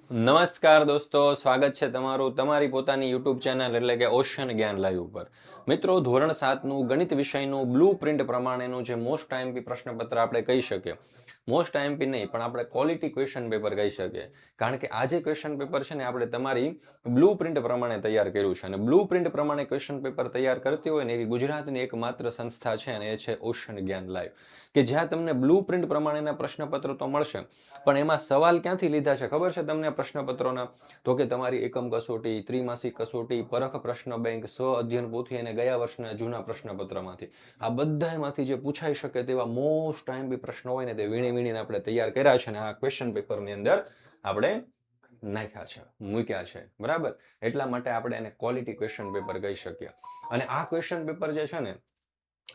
નમસ્કાર દોસ્તો, સ્વાગત છે તમારું તમારી પોતાની યુટ્યુબ ચેનલ એટલે કે ઓશન જ્ઞાન લાઈવ ઉપર. મિત્રો, ધોરણ 7નું ગણિત વિષયનું બ્લુ પ્રિન્ટ પ્રમાણેનું જે મોસ્ટ આઈએમપી પ્રશ્નપત્ર આપણે કહી શકીએ. મોસ્ટ આઈએમપી નહીં, પણ આપણે ક્વોલિટી ક્વેશ્ચન પેપર કહી શકીએ. કારણ કે આ જે ક્વેશ્ચન પેપર છે ને આપણે તમારી બ્લુ પ્રિન્ટ પ્રમાણે તૈયાર કર્યું છે. અને બ્લુ પ્રિન્ટ પ્રમાણે ક્વેશ્ચન પેપર તૈયાર કરતી હોય ને એવી ગુજરાતની એકમાત્ર સંસ્થા છે અને એ છે ઓશન જ્ઞાન લાઈવ. કે જ્યાં તમને બ્લુ પ્રિન્ટ પ્રમાણેના પ્રશ્નપત્ર તો મળશે, પણ એમાં સવાલ ક્યાંથી લીધા છે ખબર છે તમને પ્રશ્નપત્રોના? તો કે તમારી એકમ કસોટી, ત્રિમાસિક કસોટી, પરખ પ્રશ્ન બેંક, સ્વ અધ્યયન પોથી અને ગયા વર્ષના જૂના પ્રશ્નપત્રમાંથી. આ બધામાંથી જે પૂછાઈ શકે તેવા મોસ્ટ ટાઈમ બી પ્રશ્નો હોય ને તે વીણી વીણીને આપણે તૈયાર કર્યા છે અને આ ક્વેશ્ચન પેપરની અંદર આપણે નાખ્યા છે, મૂક્યા છે. બરાબર? એટલા માટે આપણે એને ક્વોલિટી ક્વેશ્ચન પેપર કહી શકીએ. અને આ ક્વેશ્ચન પેપર જે છે ને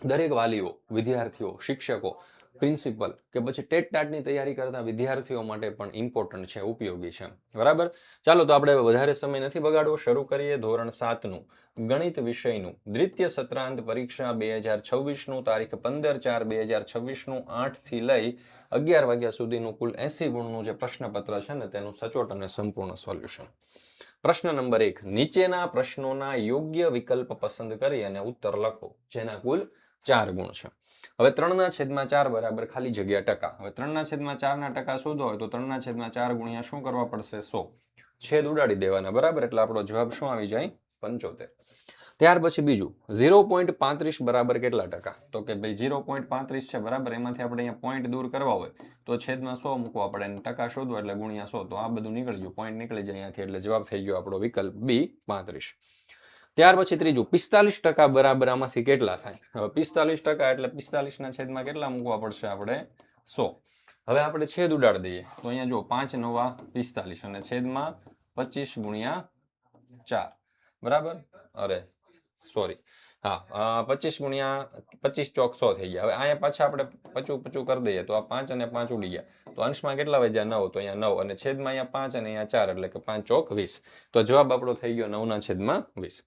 દરેક વાલીઓ, વિદ્યાર્થીઓ, શિક્ષકો, પ્રિન્સિપલ કે પછી ટેટ ટાટની તૈયારી કરતા વિદ્યાર્થીઓ માટે પણ ઇમ્પોર્ટન્ટ છે, ઉપયોગી છે. બરાબર? ચાલો, તો આપણે વધારે સમય નથી બગાડવો, શરૂ કરીએ ધોરણ 7નું ગણિત વિષયનું દ્વિતીય સત્રાંત પરીક્ષા 2026નું તારીખ 15/4/2026નું 8 થી લઈ 11 વાગ્યા સુધીનું કુલ 80 ગુણનું જે પ્રશ્નપત્ર છે ને તેનું સચોટ અને સંપૂર્ણ સોલ્યુશન. પ્રશ્ન નંબર 1. નીચેના પ્રશ્નોના યોગ્ય વિકલ્પ પસંદ કરી અને ઉત્તર લખો, જેના કુલ 4 ગુણ છે. હવે 3/4 બરાબર ખાલી જગ્યા ટકા. હવે 3/4 ના ટકા શોધો હોય તો 3/4 ગુણ્યા શું કરવા પડશે? 100. છેદ ઉડાડી દેવાના. બરાબર? એટલે આપણો જવાબ શું આવી જાય? 75. ત્યાર પછી બીજું, 0.35 બરાબર કેટલા ટકા? તો કે ભાઈ 0.35 છે. બરાબર? એમાંથી આપણે અહીંયા પોઈન્ટ દૂર કરવા હોય તો છેદમાં 100 મૂકવા પડે અને ટકા શોધવા એટલે ગુણ્યા 100. તો આ બધું નીકળી ગયું, પોઈન્ટ નીકળી જાય અહીંયાથી, એટલે જવાબ થઈ ગયો આપણો વિકલ્પ બી 35. ત્યાર પછી ત્રીજું, 45% બરાબર આમાંથી કેટલા થાય? હવે 45% એટલે 45 ના છેદમાં કેટલા મૂકવા પડશે આપણે? 100. હવે આપણે છેદ ઉડાડી દઈએ તો અહીંયા જો 5 9 45 અને છેદમાં 25 ગુણ્યા 4. બરાબર? અરે સોરી, હા, 25 ગુણ્યા 25 ચોક 100 થઈ ગયા. હવે અહીંયા પાછા આપણે પચું પચું કરી દઈએ તો આ 5 અને 5 ઉડી ગયા. તો અંશમાં કેટલા વધ્યા? 9. તો અહીંયા 9 અને છેદમાં અહીંયા 5 અને અહીંયા 4 એટલે કે 5 ચોક 20. તો જવાબ આપણો થઈ ગયો 9/20.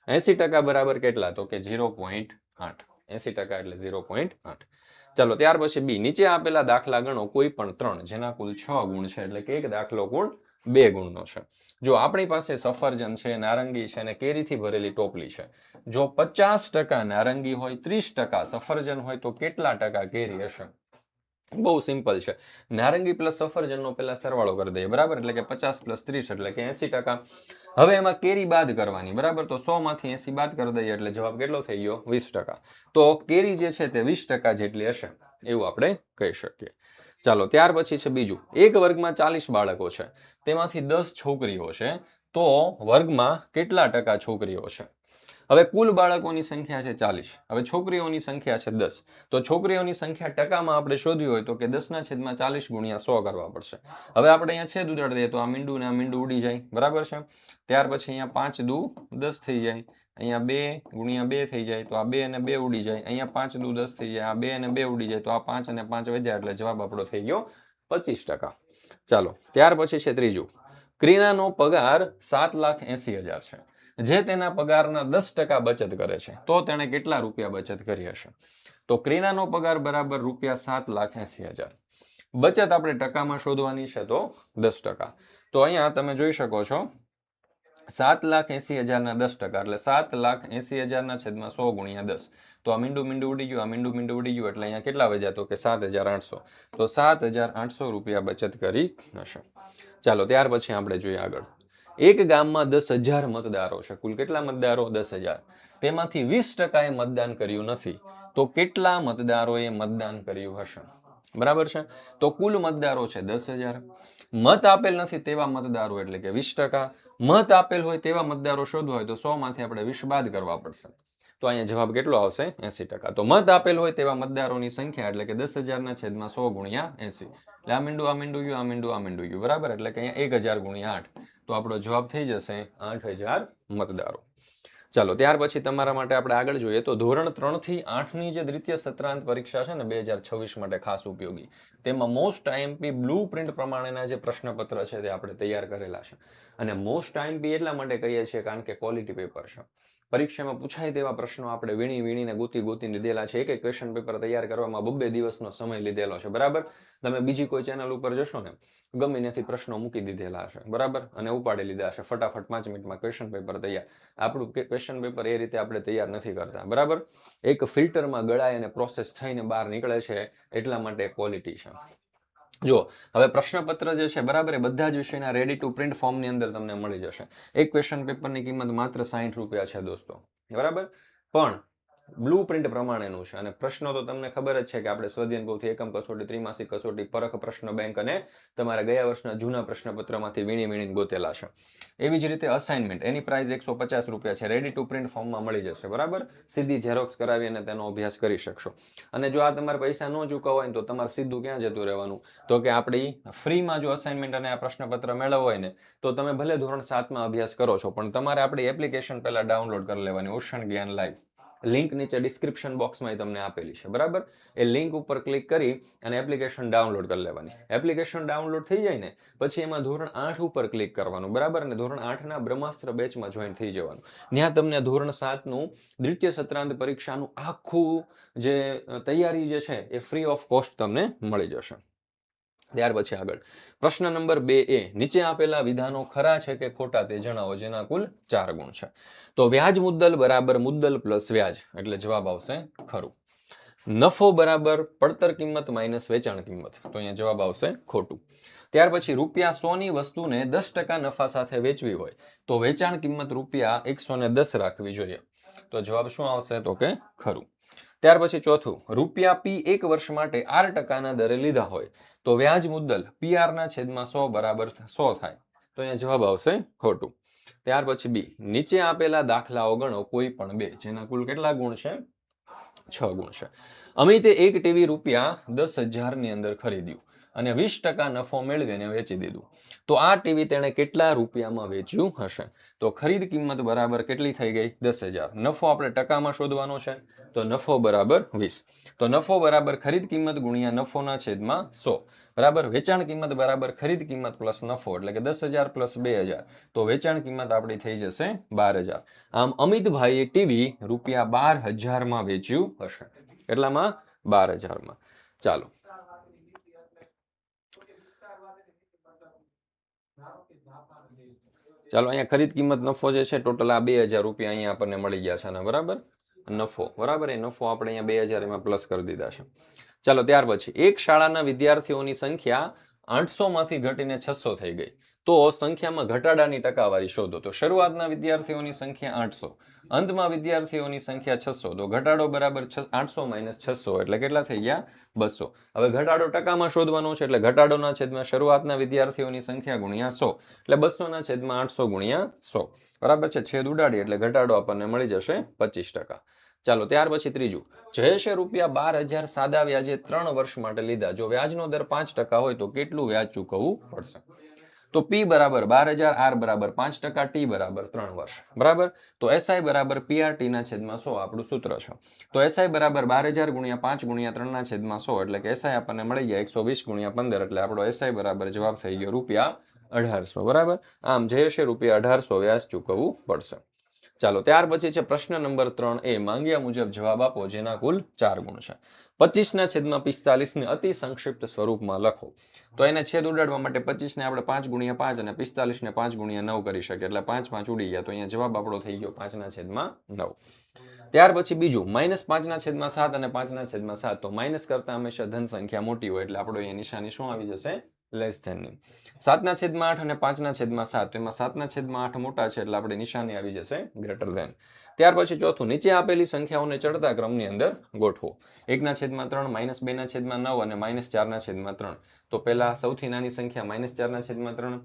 80% બરાબર કેટલા? તો કે 0.8. 80% એટલે 0.8. ચાલો, ત્યાર પછી બી, નીચે આપેલા દાખલા ગણો કોઈ પણ 3 જેના કુલ 6 ગુણ છે. એટલે કે એક દાખલો કુલ 2 ગુણનો છે. જો આપણી પાસે સફરજન છે, નારંગી છે અને કેરીથી ભરેલી ટોપલી છે. જો 50% નારંગી હોય, 30% સફરજન હોય તો કેટલા ટકા કેરી હશે? બહુ સિમ્પલ છે. નારંગી પ્લસ સફરજનનો પહેલા સરવાળો કરી દઈએ. બરાબર? એટલે કે 50 + 30 એટલે કે 80%. હવે એમાં કેરી બાદ કરવાની. બરાબર? તો 100 માંથી 80 બાદ કરી દઈએ એટલે જવાબ કેટલો થઈ ગયો? 20%. તો કેરી જે છે તે 20% જેટલી હશે એવું આપણે કહી શકીએ. ચાલો, ત્યાર પછી છે બીજું, એક વર્ગમાં 40 બાળકો છે, તેમાંથી 10 છોકરીઓ છે, તો વર્ગમાં કેટલા ટકા છોકરીઓ છે? હવે કુલ બાળકોની સંખ્યા છે 40. હવે છોકરીઓની સંખ્યા છે 10. તો છોકરીઓની સંખ્યા ટકામાં આપણે શોધવી હોય તો કે 10/40 ગુણ્યા 100 કરવા પડશે. હવે આપણે અહીંયા છેદ ઉડાડી દઈએ તો આ મીંડું ને આ મીંડું ઉડી જાય. બરાબર છે? ત્યાર પછી અહીંયા 5 દુ 10 થઈ જાય. અહીંયા 2 ગુણ્યા 2 થઈ જાય તો આ 2 અને 2 ઉડી જાય. અહીંયા 5 દુ 10 થઈ જાય. આ 2 અને 2 ઉડી જાય તો આ 5 અને 5 વધ્યા એટલે જવાબ આપણો થઈ ગયો 25%. ચાલો, ત્યાર પછી છે ત્રીજું, ક્રિનાનો પગાર 7,80,000 છે. જે તેના પગારના 10% બચત કરે છે તો તેણે કેટલા રૂપિયા બચત કરી હશે? તો ક્રિનાનો પગાર બરાબર ₹7,80,000. બચત આપણે ટકામાં શોધવાની છે તો 10%. તો અહીંયા તમે જોઈ શકો છો 7,80,000 ના 10% એટલે 7,80,000 ના છેદમાં 100 ગુણ્યા 10. તો આ મીંડું મીંડું ઉડી ગયું, આ મીંડું મીંડું ઉડી ગયું એટલે અહીંયા કેટલા વધ્યા? તો કે 7,800. તો 7,800 રૂપિયા બચત કરી હશે. ચાલો, ત્યાર પછી આપણે જોઈએ આગળ. એક ગામમાં 10,000 મતદારો છે. કુલ કેટલા મતદારો? 10,000. તેમાંથી 20%એ મતદાન કર્યું નથી. તો કેટલા મતદારોએ મતદાન કર્યું હશે? બરાબર છે? તો કુલ મતદારો છે 10,000. મત આપેલ નથી તેવા મતદારો એટલે કે 20%. મત આપેલ હોય તેવા મતદારો શોધવા હોય તો 100 માંથી આપણે 20 બાદ કરવા પડશે. તો અહીંયા જવાબ કેટલો આવશે? 80%. તો મત આપેલ હોય તેવા મતદારોની સંખ્યા એટલે કે 10,000 ના છેદમાં 100 ગુણ્યા 80. એટલે આ મીંડું આ મીંડું ગયું, આ મીંડું આ મીંડું ગયું. બરાબર? એટલે કે અહીંયા 1000 ગુણ્યા 8. તો આપણો જવાબ થઈ જશે 8,000 મતદારો. ચાલો, ત્યાર પછી તમારા માટે આપણે આગળ જોઈએ તો ધોરણ 3 થી 8 ની જે દ્વિતીય સત્રાંત પરીક્ષા છે ને 2026 માટે ખાસ ઉપયોગી. તેમાં મોસ્ટ આઈએમપી બ્લુ પ્રિન્ટ પ્રમાણેના જે પ્રશ્નપત્ર છે તે આપણે તૈયાર કરેલા છે. અને મોસ્ટ આઈએમપી એટલા માટે કહીએ છીએ કારણ કે ક્વોલિટી પેપર છે. પરીક્ષામાં પૂછાય તેવા પ્રશ્નો આપણે વીણીને ગોતીને લીધેલા છે. એક ક્વેશ્ચન પેપર તૈયાર કરવામાં 2 દિવસનો સમય લીધેલો છે. બરાબર. તમે બીજી કોઈ ચેનલ ઉપર જશો ને, ગમે ત્યાંથી પ્રશ્નો મૂકી દીધેલા હશે. બરાબર. અને ઉપાડી લીધા હશે ફટાફટ 5 મિનિટમાં ક્વેશ્ચન પેપર તૈયાર. આપણું ક્વેશ્ચન પેપર એ રીતે આપણે તૈયાર નથી કરતા. બરાબર. એક ફિલ્ટરમાં ગળાય અને પ્રોસેસ થઈને બહાર નીકળે છે, એટલા માટે ક્વોલિટી છે. જો હવે પ્રશ્નપત્ર જે છે, બરાબર, એ બધા જ વિષયના રેડી ટુ પ્રિન્ટ ફોર્મની અંદર તમને મળી જશે. એક ક્વેશ્ચન પેપરની કિંમત માત્ર 60 રૂપિયા છે દોસ્તો. બરાબર. પણ બ્લુ પ્રિન્ટ પ્રમાણેનું છે. અને પ્રશ્નો તો તમને ખબર જ છે કે આપણે સ્વાધ્યાય બહુથી એકમ કસોટી, ત્રિમાસિક કસોટી, પરખ પ્રશ્ન બેંક અને તમારા ગયા વર્ષના જૂના પ્રશ્નપત્રમાંથી વીણીને ગોતેલા છે. એવી જ રીતે અસાઇનમેન્ટ, એની પ્રાઇસ 150 રૂપિયા છે. રેડી ટુ પ્રિન્ટ ફોર્મમાં મળી જશે. બરાબર. સીધી ઝેરોક્સ કરાવી અને તેનો અભ્યાસ કરી શકશો. અને જો આ તમારે પૈસા ન ચૂકવવા હોય તો તમારે સીધું ક્યાં જતું રહેવાનું, તો કે આપણી ફ્રીમાં જો અસાઇનમેન્ટ અને આ પ્રશ્નપત્ર મેળવવો હોય ને, તો તમે ભલે ધોરણ 7માં અભ્યાસ કરો છો, પણ તમારે આપણી એપ્લિકેશન પહેલા ડાઉનલોડ કરી લેવાની, ઓશન જ્ઞાન લાઈવ. લિંક નીચે ડિસ્ક્રિપ્શન બોક્સમાં તમને આપેલી છે. બરાબર. એ લિંક ઉપર ક્લિક કરી અને એપ્લિકેશન ડાઉનલોડ કરી લેવાની. એપ્લિકેશન ડાઉનલોડ થઈ જાય ને પછી એમાં ધોરણ 8 ઉપર ક્લિક કરવાનું. બરાબર. અને ધોરણ 8ના બ્રહ્માસ્ત્ર બેચમાં જોઈન થઈ જવાનું. ત્યાં તમને ધોરણ 7નું દ્વિતીય સત્રાંત પરીક્ષાનું આખું જે તૈયારી જે છે એ ફ્રી ઓફ કોસ્ટ તમને મળી જશે. ત્યાર પછી આગળ પ્રશ્ન નંબર 2A, નીચે આપેલા વિધાનો ખરા છે કે ખોટા તે જણાવો, જેના કુલ 4 ગુણ છે. તો વ્યાજ મુદ્દલ બરાબર મુદ્દલ પ્લસ વ્યાજ, એટલે જવાબ આવશે ખરું. નફો બરાબર પડતર કિંમત માઇનસ વેચાણ કિંમત, તો અહીંયા જવાબ આવશે ખોટું. ત્યાર પછી ₹100 ની વસ્તુને 10% નફા સાથે વેચવી હોય તો વેચાણ કિંમત ₹110 રાખવી જોઈએ. તો જવાબ શું આવશે, તો કે ખરું. ત્યાર પછી ચોથું, ₹P 1 વર્ષ માટે 8%ના દરે લીધા હોય તો વ્યાજ મુદ્દલ PR/100 બરાબર 100 થાય. તો અહીંયા જવાબ આવશે ખોટું. ત્યાર પછી બી, નીચે આપેલા દાખલાઓ ગણો કોઈ પણ બે, જેના કુલ કેટલા ગુણ છે? 6 ગુણ છે. અમિતે એક ટીવી ₹10,000 ની અંદર ખરીદ્યું અને 20% નફો મેળવીને વેચી દીધું. તો આ ટીવી તેણે કેટલા રૂપિયામાં વેચ્યું હશે? તો ખરીદ કિંમત બરાબર કેટલી થઈ ગઈ? 10,000. નફો આપણે ટકામાં શોધવાનો છે, તો નફો બરાબર 20. તો નફો બરાબર ખરીદ કિંમત ગુણ્યા નફોના છેદમાં 100. બરાબર. વેચાણ કિંમત બરાબર ખરીદ કિંમત પ્લસ નફો, એટલે કે 10,000 પ્લસ 2,000. તો વેચાણ કિંમત આપણી થઈ જશે 12,000. આમ અમિતભાઈએ ટીવી ₹12,000માં વેચ્યું હશે. કેટલામાં? 12,000માં. ચાલો. ચાલો, અહીંયા ખરીદ કિંમત નફો જે છે ટોટલ આ ₹2,000 અહીંયા આપણને મળી ગયા છે. બરાબર. નફો, બરાબર, એ નફો આપણે અહીંયા 2,000 એમાં પ્લસ કરી દીધા છે. ચાલો, ત્યાર પછી એક શાળાના વિદ્યાર્થીઓની સંખ્યા 800 માંથી ઘટીને 600 થઈ ગઈ તો સંખ્યામાં ઘટાડાની ટકાવારી શોધો. તો શરૂઆતના વિદ્યાર્થીઓની સંખ્યા 800, અંતમાં વિદ્યાર્થીઓની સંખ્યા 600, તો ઘટાડો બરાબર 800 માઇનસ 600, એટલે કેટલા થઈ ગયા? 200. હવે ઘટાડો ટકામાં શોધવાનો છે, એટલે ઘટાડોના છેદમાં શરૂઆતના વિદ્યાર્થીઓની સંખ્યા ગુણ્યા 100, એટલે 200 ના છેદમાં 800 ગુણ્યા 100. બરાબર છે. છેદ ઉડાડી એટલે ઘટાડો આપણને મળી જશે 25%. ચાલો, ત્યાર પછી ત્રીજું, જયેશે ₹12,000 સાદા વ્યાજે 3 વર્ષ માટે લીધા. જો વ્યાજનો દર 5% હોય તો કેટલું વ્યાજ ચૂકવવું પડશે? તો P બરાબર 12,000, R બરાબર 5%, T બરાબર 3 વર્ષ. બરાબર. તો SI બરાબર PRT ના છેદમાં 100 આપણું સૂત્ર છે. તો SI બરાબર 12,000 ગુણ્યા 5 ગુણ્યા 3 ના છેદમાં 100, એટલે કે SI આપણને મળી ગયા 120 ગુણ્યા 15, એટલે આપણો SI બરાબર જવાબ થઈ ગયો ₹1,800. બરાબર. આમ જયેશે ₹1,800 વ્યાજ ચૂકવવું પડશે. ચાલો, ત્યાર પછી છે પ્રશ્ન નંબર 3A, માંગ્યા મુજબ જવાબ આપો, જેના કુલ 4 ગુણ છે. 25 ના છેદમાં 45 ને અતિ સંક્ષિપ્ત સ્વરૂપમાં લખો. તો એને છેદ ઉડાડવા માટે 25 ને આપણે 5 ગુણ્યા 5 અને 45 ને 5 ગુણ્યા 9 કરી શકીએ, એટલે 5 5 ઉડી ગયા. તો અહીંયા જવાબ આપણો થઈ ગયો 5 ના છેદમાં 9. ત્યાર પછી બીજું, -5 ના છેદમાં 7 અને 5 ના છેદમાં 7. તો માઇનસ કરતા હંમેશા ધન સંખ્યા મોટી હોય, એટલે આપણો અહીંયા નિશાની શું આવી જશે? લેસ ધેનની. 7 ના છેદમાં 8 અને 5 ના છેદમાં 7, તેમાં 7 ના છેદમાં 8 મોટા છે, એટલે આપણી નિશાની આવી જશે ગ્રેટર ધેન. ત્યાર પછી ચોથું, નીચે આપેલી સંખ્યાઓને ચડતા ક્રમની અંદર ગોઠવો. 1 ના છેદમાં 3, -2 ના છેદમાં 9 અને -4 ના છેદમાં 3. તો પહેલા સૌથી નાની સંખ્યા -4 ના છેદમાં 3,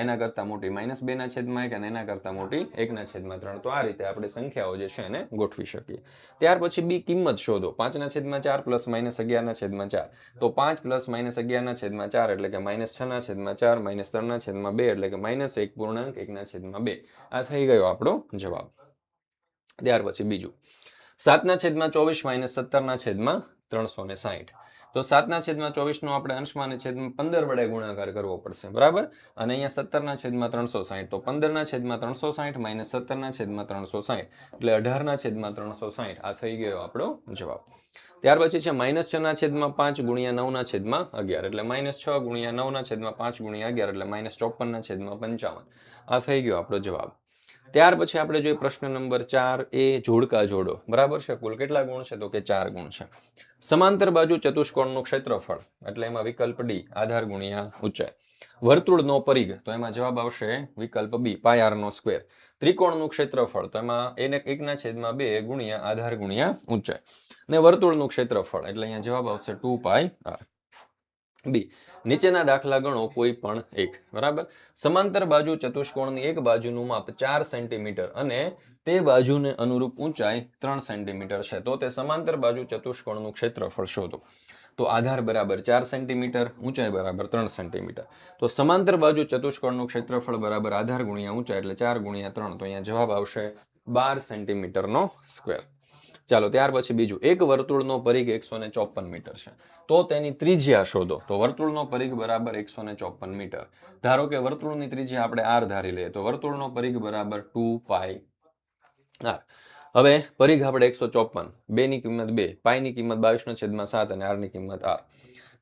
એના કરતા મોટી -2 ના છેદમાં 1 અને એના કરતા મોટી 1 ના છેદમાં 3. તો આ રીતે આપણે સંખ્યાઓ જે છે એને ગોઠવી શકીએ. ત્યાર પછી બી, કિંમત શોધો. 5 ના છેદમાં 4 પ્લસ -11 ના છેદમાં 4. તો 5 પ્લસ -11 ના છેદમાં 4, એટલે કે -6 ના છેદમાં 4, -3 ના છેદમાં 2, એટલે કે -1.1 ના છેદમાં 2. આ થઈ ગયો આપણો જવાબ. ત્યાર પછી બીજું, 7 ના છેદમાં 24 -17 ના છેદમાં 360. તો 7/24 નો આપણે અંશમાં અને છેદમાં 15 વડે ગુણાકાર કરવો પડશે, બરાબર. અને અહીંયા 17/360, તો 15/360 માઇનસ 17/360 એટલે 18/360. આ થઈ ગયો આપણો જવાબ. ત્યાર પછી છે -6/5 ગુણ્યા 9/11 એટલે -6 ગુણ્યા 9/5 ગુણ્યા 11 એટલે -54/55. આ થઈ ગયો આપણો જવાબ. ત્યાર પછી આપણે જોઈએ પ્રશ્ન નંબર 4 એ જોડકા જોડો, બરાબર છે. કુલ કેટલા ગુણ છે? તો કે 4 ગુણ છે. સમાંતર બાજુ ચતુષ્કોણનું ક્ષેત્રફળ એટલે એમાં વિકલ્પ ડી આધાર ગુણ્યા ઊંચાઈ. વર્તુળનો પરિઘ તો એમાં જવાબ આવશે વિકલ્પ બી πr². ત્રિકોણનું ક્ષેત્રફળ તો એમાં 1/2 ગુણ્યા આધાર ગુણ્યા ઊંચાઈ. અને વર્તુળનું ક્ષેત્રફળ એટલે અહીંયા જવાબ આવશે 2πr. બી નીચેના દાખલા ગણો કોઈ પણ એક, બરાબર. સમાંતર બાજુ ચતુષ્કોણની એક બાજુનું માપ 4 સેન્ટીમીટર અને તે બાજુને અનુરૂપ ઊંચાઈ 3 સેન્ટીમીટર છે. તો તે સમાંતર બાજુ ચતુષ્કોણનું ક્ષેત્રફળ શોધો. તો આધાર બરાબર 4 સેન્ટીમીટર, ઊંચાઈ બરાબર 3 સેન્ટીમીટર. તો સમાંતર બાજુ ચતુષ્કોણનું ક્ષેત્રફળ બરાબર આધાર ગુણ્યા ઊંચાઈ એટલે 4 ગુણ્યા 3. તો અહીંયા જવાબ આવશે 12 સેન્ટીમીટરનો સ્ક્વેર. ચાલો ત્યાર પછી બીજું, એક વર્તુળનો પરિઘ 154 મીટર છે. તો તેની ત્રિજ્યા શોધો. તો વર્તુળનો પરિઘ બરાબર 154 મીટર. ધારો કે વર્તુળની ત્રિજ્યા આપણે r ધારી લઈએ, તો વર્તુળનો પરિઘ બરાબર 2πr. હવે પરિઘ આપણે 154, 2 ની કિંમત 2, પાઈ ની કિંમત 22/7 અને r ની કિંમત r.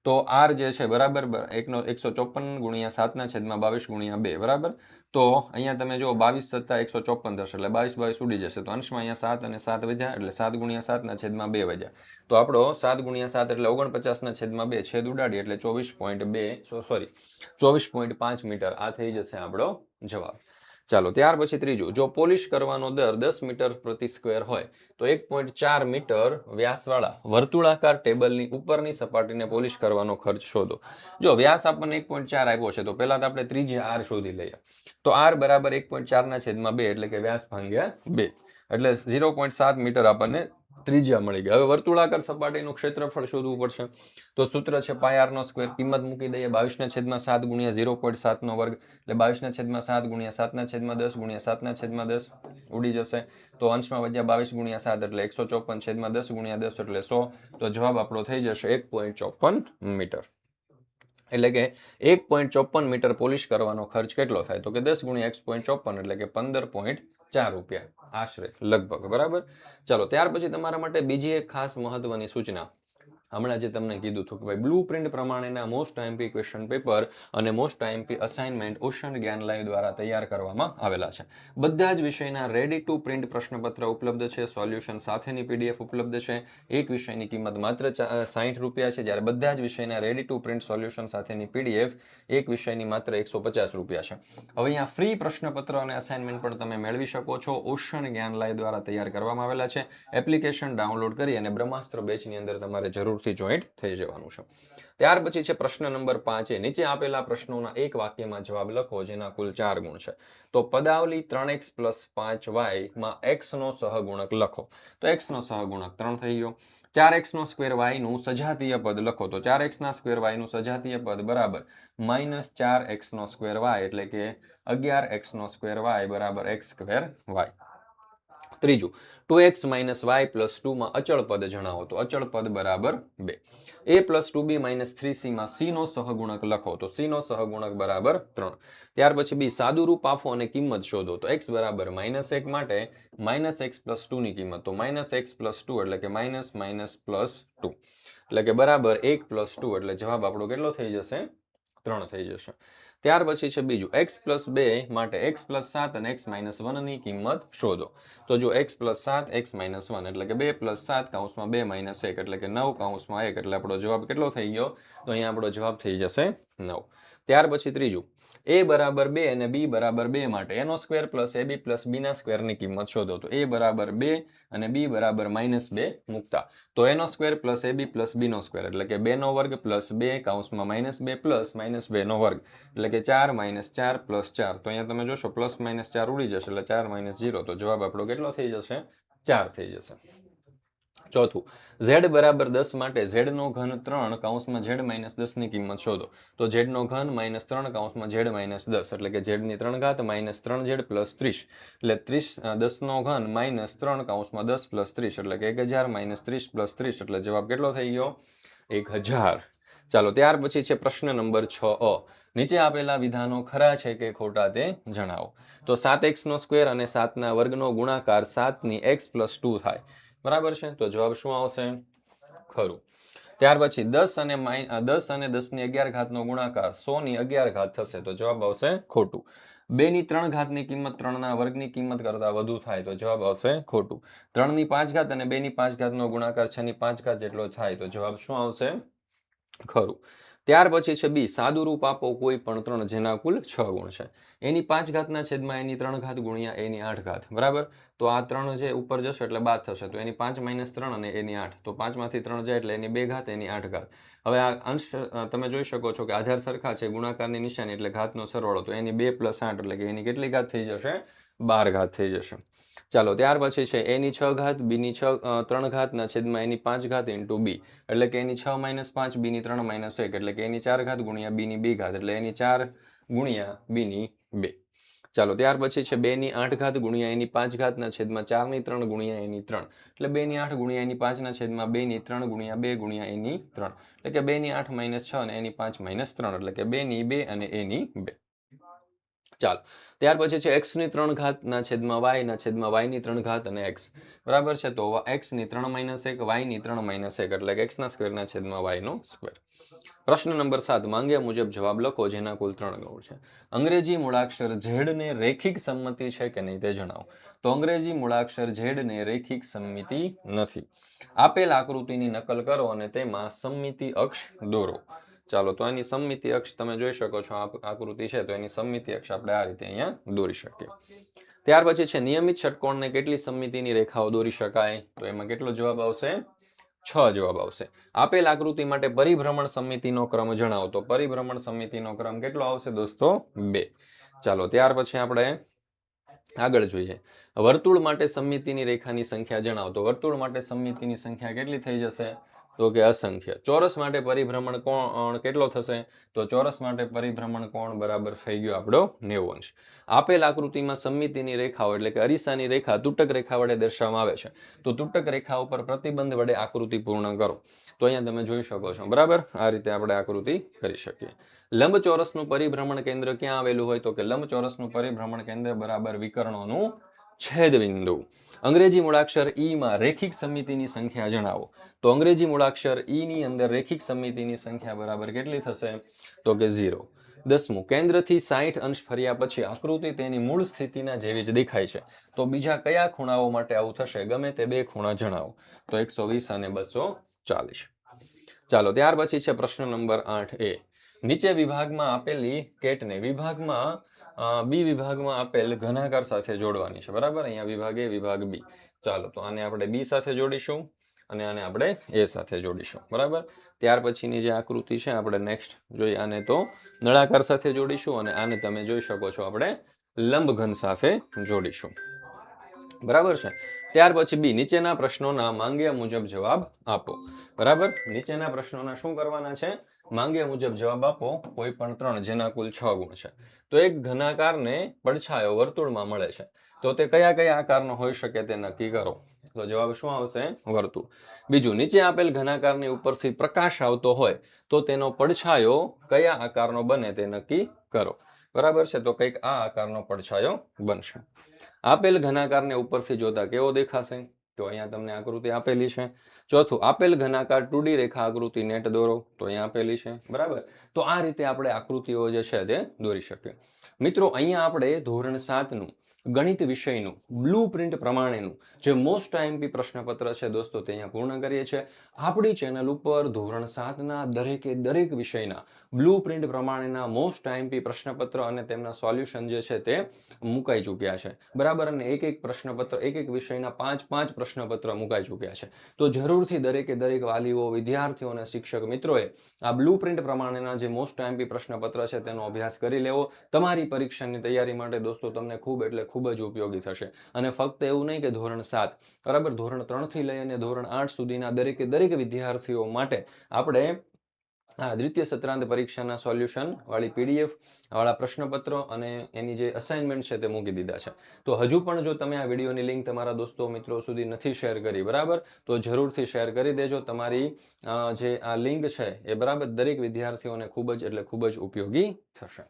તો r જે છે બરાબર 154 ગુણ્યા 7/22 ગુણ્યા 2, બરાબર. તો અહીંયા તમે જો 22 + 154 થશે એટલે 22 ઉડી જશે. તો અંશમાં અહીંયા 7 અને 7 વધ્યા એટલે 7 ગુણ્યા 7/2 વધ્યા. તો આપણો 7 ગુણ્યા 7 એટલે 49/2 છેદ ઉડાડી એટલે 24.5 મીટર. આ થઈ જશે આપણો જવાબ. ચાલો ત્યાર પછી ત્રીજું, જો પોલિશ કરવાનો દર 10 મીટર પ્રતિ સ્ક્વેર હોય તો 1.4 મીટર વ્યાસવાળા વર્તુળાકાર ટેબલની ઉપરની સપાટીને પોલિશ કરવાનો ખર્ચ શોધો. જો વ્યાસ આપણને 1.4 આપ્યો છે તો પહેલા તો આપણે ત્રિજ્યા r શોધી લઈએ. તો r બરાબર 1.4/2 એટલે કે વ્યાસ ભાગ્યા 2 એટલે 0.7 મીટર આપણને ત્રિજ્યા મળી ગઈ. હવે વર્તુળાકાર સપાટીનું ક્ષેત્રફળ શોધવું પડશે. તો સૂત્ર છે πr², કિંમત મૂકી દઈએ 22/7 ગુણ્યા 0.7 વર્ગ એટલે 22/7 ગુણ્યા 7/10 ગુણ્યા 7/10 ઉડી જશે. તો અંશમાં વધ્યા 22 ગુણ્યા 7 એટલે 154/10 ગુણ્યા 10 એટલે 100. તો જવાબ આપણો થઈ જશે 1.54 મીટર. એટલે કે 1.54 મીટર પોલિશ કરવાનો ખર્ચ કેટલો થાય? તો કે 10 ગુણ્યા 1.54 એટલે કે 15.4 રૂપિયા આશરે લગભગ, બરાબર. ચાલો ત્યાર પછી તમારા માટે બીજી એક ખાસ મહત્વની સૂચના. હમણાં જે તમને કીધું હતું કે ભાઈ બ્લુ પ્રિન્ટ પ્રમાણેના મોસ્ટ આઈએમપી ક્વેશ્ચન પેપર અને મોસ્ટ આઈએમપી અસાઇનમેન્ટ ઓશન જ્ઞાન લાઈવ દ્વારા તૈયાર કરવામાં આવેલા છે. બધા જ વિષયના રેડી ટુ પ્રિન્ટ પ્રશ્નપત્ર ઉપલબ્ધ છે, સોલ્યુશન સાથેની પીડીએફ ઉપલબ્ધ છે. એક વિષયની કિંમત માત્ર 60 રૂપિયા છે, જ્યારે બધા જ વિષયના રેડી ટુ પ્રિન્ટ સોલ્યુશન સાથેની પીડીએફ એક વિષયની માત્ર 150 રૂપિયા છે. હવે અહીંયા ફ્રી પ્રશ્નપત્ર અને અસાઇનમેન્ટ પણ તમે મેળવી શકો છો. ઓશન જ્ઞાન લાઈવ દ્વારા તૈયાર કરવામાં આવેલા છે. એપ્લિકેશન ડાઉનલોડ કરી અને બ્રહ્માસ્ત્ર બેચની અંદર તમારે જરૂરથી જોઈન્ટ થઈ જવાનું છે. ત્યાર પછી છે પ્રશ્ન નંબર 5. નીચે આપેલા પ્રશ્નોના એક વાક્યમાં જવાબ લખો જેના કુલ 4 ગુણ છે. તો પદાવલી 3x + 5y માં x નો સહગુણક લખો. તો x નો સહગુણક 3 થઈ ગયો. 4x² y નું સજાતીય પદ લખો. તો 4x² y નું સજાતીય પદ બરાબર -4x² y એટલે કે 11x² y બરાબર x²y. ત્રીજું, 2x - y + 2 માં અચળ પદ જણાવો. તો અચળ પદ બરાબર 2. a + 2b - 3c માં c નો સહગુણક લખો. તો c નો સહગુણક બરાબર 3. ત્યાર પછી બી સાદુરૂપ આપો અને કિંમત શોધો. તો x બરાબર -1 માટે -x + 2 ની કિંમત. તો -x + 2 એટલે કે -+2 એટલે કે બરાબર 1 + 2 એટલે જવાબ આપણો કેટલો થઈ જશે? 3 થઈ જશે. ત્યાર પછી છે બીજું, x + 2 માટે x + 7 અને x - 1 ની કિંમત શોધો. તો જો x + 7 x - 1 એટલે કે 2 + 7 કૌંસમાં 2 - 1 એટલે કે 9 કૌંસમાં 1 એટલે આપણો જવાબ કેટલો થઈ ગયો? તો અહીંયા આપણો જવાબ થઈ જશે 9. ત્યાર પછી ત્રીજું, a બરાબર 2 અને b બરાબર 2 માટે a² + ab + b² ની કિંમત શોધો. તો a બરાબર 2 અને b બરાબર -2 મૂકતા. તો a² + ab + b² એટલે કે 2² + 2 કૌંસમાં -2 + -2² એટલે કે 4 - 4 + 4. તો અહીંયા તમે જોશો +- 4 ઉડી જશે એટલે 4 - 0. તો જવાબ આપણો કેટલો થઈ જશે? 4 થઈ જશે. ચોથું, z બરાબર 10 માટે z નો ઘન 3 કૌંસમાં z - 10 ની કિંમત શોધો. તો z નો ઘન -3 કૌંસમાં z - 10 એટલે કે z ની 3 ઘાત -3z + 30 એટલે 10 નો ઘન -3 કૌંસમાં 10 + 30 એટલે કે 1000 - 30 + 30 એટલે જવાબ કેટલો થઈ ગયો? 1000। ચાલો ત્યાર પછી છે પ્રશ્ન નંબર 6 નીચે આપેલા વિધાનો ખરા છે કે ખોટા તે જણાવો. તો 7x² અને 7 વર્ગનો ગુણાકાર 7 x + 2 થાય. બરાબર છે, તો જવાબ શું આવશે? ખરું. ત્યાર પછી 10 અને 10 ની 11 નો ગુણાકાર 100 ની 11 થશે, તો જવાબ આવશે ખોટું. 2 ની 3 ની કિંમત 3 વર્ગની કિંમત કરતા વધુ થાય, તો જવાબ આવશે ખોટું. 3 ની 5 અને 2 ની 5 નો ગુણાકાર 6 ની 5 જેટલો થાય, તો જવાબ શું આવશે? ખરું. ત્યાર પછી છે બી, સાદુરૂપ આપો કોઈ પણ 3 જેના કુલ 6 ગુણ છે. એની 5 ના છેદમાં એની 3 ગુણ્યા એની 8. બરાબર, તો આ 3 જે ઉપર જશે એટલે બાદ થશે, તો એની 5 - 3 અને એની 8, તો 5 માંથી 3 જાય એટલે એની 2 એની 8. હવે આ અંશ તમે જોઈ શકો છો કે આધાર સરખા છે, ગુણાકારની નિશાની એટલે ઘાતનો સરવાળો, તો એની 2 + 8 એટલે કે એની કેટલી ઘાત થઈ જશે? 12 થઈ જશે. ચાલો ત્યાર પછી છે એની 6 બી ની 3 ના છેદમાં એની 5 ઇન્ટુ બી, એટલે કે એની 6 - 5 બી ની 3 - 1 એટલે કે એની 4 ગુણ્યા બી ની 2 એટલે એની 4 ગુણ્યા બી ની 2. ચાલો ત્યાર પછી છે 2 ની 8 ગુણ્યા એની 5 ના છેદમાં 4 ની 3 ગુણ્યા એની 3, એટલે 2 ની 8 ગુણ્યા એની 5 ના છેદમાં 2 ની 3 ગુણ્યા 2 ગુણ્યા એની 3, એટલે કે 2 ની 8 - 6 અને એની 5 - 3, એટલે કે 2 ની 2 અને એની 2. ચાલો ત્યાર પછી છે x ની 3 ના છેદમાં y ના છેદમાં y ની 3 અને x. બરાબર છે, તો x ની 3 - 1 y ની 3 - 1 એટલે કે x ના સ્ક્વેર ના છેદમાં y નો સ્ક્વેર. પ્રશ્ન નંબર 7 માંગ્યા મુજબ જવાબ લખો જેના કુલ 3 ગુણ છે. અંગ્રેજી મૂળાક્ષર z ને રેખિક સંમતિ છે કે નહીં તે જણાવો. તો અંગ્રેજી મૂળાક્ષર z ને રેખિક સંમિતિ નથી. આપેલ આકૃતિની નકલ કરો અને તેમાં સમમિતિ અક્ષ દોરો. ચાલો તો આની સમમિતિ અક્ષ તમે જોઈ શકો છો, આકૃતિ છે તો એની સમમિતિ અક્ષ આપણે આ રીતે અહીંયા દોરી શકીએ. ત્યાર પછી છે નિયમિત ષટકોણને કેટલી સમમિતિની રેખાઓ દોરી શકાય, તો એમાં કેટલો જવાબ આવશે? 6 જવાબ આવશે. આપેલ આકૃતિ માટે પરિભ્રમણ સમમિતિનો ક્રમ જણાવો. તો પરિભ્રમણ સમમિતિનો ક્રમ કેટલો આવશે દોસ્તો? 2. ચાલો ત્યાર પછી આપણે આગળ જોઈએ. વર્તુળ માટે સમમિતિની રેખાની સંખ્યા જણાવો. તો વર્તુળ માટે સમમિતિની સંખ્યા કેટલી થઈ જશે? તો કે અસંખ્ય. ચોરસ માટે પરિભ્રમણ કોણ કેટલો થશે? તો ચોરસ માટે પરિભ્રમણ કોણ બરાબર થઈ ગયો આપણો 90 અંશ. આપેલ આકૃતિમાં સમમિતિની રેખાઓ એટલે કે અરીસાની રેખા તૂટક રેખા વડે દર્શાવવામાં આવે છે, તો તૂટક રેખા ઉપર પ્રતિબંધ વડે આકૃતિ પૂર્ણ કરો. તો અહીંયા તમે જોઈ શકો છો. બરાબર, આ રીતે આપણે આકૃતિ કરી શકીએ. લંબચોરસનું પરિભ્રમણ કેન્દ્ર ક્યાં આવેલું હોય? તો કે લંબચોરસનું પરિભ્રમણ કેન્દ્ર બરાબર વિકર્ણોનું છેદબિંદુ. અંગ્રેજી મૂળાક્ષર ઈ માં રેખિક સમમિતિની સંખ્યા જણાવો. તો અંગ્રેજી મૂળાક્ષર ઈ ની અંદર રેખિક સમમિતિની સંખ્યા બરાબર કેટલી થશે? તો કે 0. 10મું, કેન્દ્રથી 60 અંશ ફર્યા પછી આકૃતિ તેની મૂળ સ્થિતિના જેવી જ દેખાય છે, તો બીજા કયા ખૂણાઓ માટે આવું થશે? ગમે તે 2 ખૂણા જણાવો. તો 120 અને 240. ચાલો ત્યાર પછી છે પ્રશ્ન નંબર 8a. નીચે વિભાગમાં આપેલી કેટને વિભાગમાં બી વિભાગમાં આપેલ ઘનાકાર સાથે જોડવાની છે. બરાબર, અહીંયા વિભાગ એ વિભાગ બી. ચાલો તો આને આપણે બી સાથે જોડીશું અને આને આપણે એ સાથે જોડીશું. બરાબર, ત્યાર પછીની જે આકૃતિ છે આપણે નેક્સ્ટ જોઈએ. આને તો નળાકાર સાથે જોડીશું અને આને તમે જોઈ શકો છો આપણે લંબઘન સાથે જોડીશું. બરાબર છે. ત્યાર પછી બી, નીચેના પ્રશ્નોના માંગ્યા મુજબ જવાબ આપો. બરાબર, નીચેના પ્રશ્નોના શું કરવાના છે? માંગ્યા મુજબ જવાબ આપો કોઈ પણ 3 જેના કુલ 6 ગુણ છે. તો એક ઘનાકારને પડછાયો વર્તુળમાં મળે છે, તો તે કયા કયા આકારનો હોઈ શકે તે નક્કી કરો. તો જવાબ શું આવશે? વર્તુળ. બીજું, નીચે આપેલ ઘનાકારની ઉપરથી પ્રકાશ આવતો હોય તો તેનો પડછાયો કયા આકારનો બને તે નક્કી કરો. બરાબર છે, તો કંઈક આ આકારનો પડછાયો બનશે. આપેલ ઘનાકારને ઉપરથી જોતા કેવો દેખાશે? તો અહીંયા તમને આકૃતિ આપેલી છે. ચોથું, આપેલ ઘનાકાર 2D રેખા આકૃતિ નેટ દોરો. તો અહીંયા આપેલી છે. બરાબર, તો આ રીતે આપણે આકૃતિઓ જે છે તે દોરી શકીએ. મિત્રો, અહીંયા આપણે ધોરણ 7નું ગણિત વિષયનું બ્લુ પ્રિન્ટ પ્રમાણેનું જે મોસ્ટ આઈએમપી પ્રશ્નપત્ર છે દોસ્તો તે અહીંયા પૂર્ણ કરીએ છીએ. આપણી ચેનલ ઉપર ધોરણ 7ના દરેકે દરેક વિષયના બ્લુ પ્રિન્ટ પ્રમાણેના મોસ્ટ આઈએમપી પ્રશ્નપત્ર અને તેમના સોલ્યુશન જે છે તે મુકાઈ ચૂક્યા છે. બરાબર, અને એક એક પ્રશ્નપત્ર એક વિષયના 5 પ્રશ્નપત્ર મુકાઈ ચૂક્યા છે. તો જરૂરથી દરેકે દરેક વાલીઓ, વિદ્યાર્થીઓ અને શિક્ષક મિત્રોએ આ બ્લુ પ્રિન્ટ પ્રમાણેના જે મોસ્ટ આઈએમપી પ્રશ્નપત્ર છે તેનો અભ્યાસ કરી લેવો. તમારી પરીક્ષાની તૈયારી માટે દોસ્તો તમને ખૂબ એટલે ખૂબ જ ઉપયોગી થશે. અને ફક્ત એવું નહીં કે ધોરણ 7, બરાબર, ધોરણ 3 થી લઈ અને ધોરણ 8 સુધીના દરેકે દરેક વિદ્યાર્થીઓ માટે આપણે હા, દ્વિતીય સત્રાંત પરીક્ષાના સોલ્યુશન વાળી PDF વાળા પ્રશ્નપત્રો અને એની જે અસાઇનમેન્ટ છે તે મૂકી દીધા છે. તો હજુ પણ જો તમે આ વિડીયોની લિંક તમારા દોસ્તો મિત્રો સુધી નથી શેર કરી, બરાબર, તો જરૂરથી શેર કરી દેજો. તમારી જે આ લિંક છે એ બરાબર દરેક વિદ્યાર્થીઓને ખૂબ જ એટલે ખૂબ જ ઉપયોગી થશે.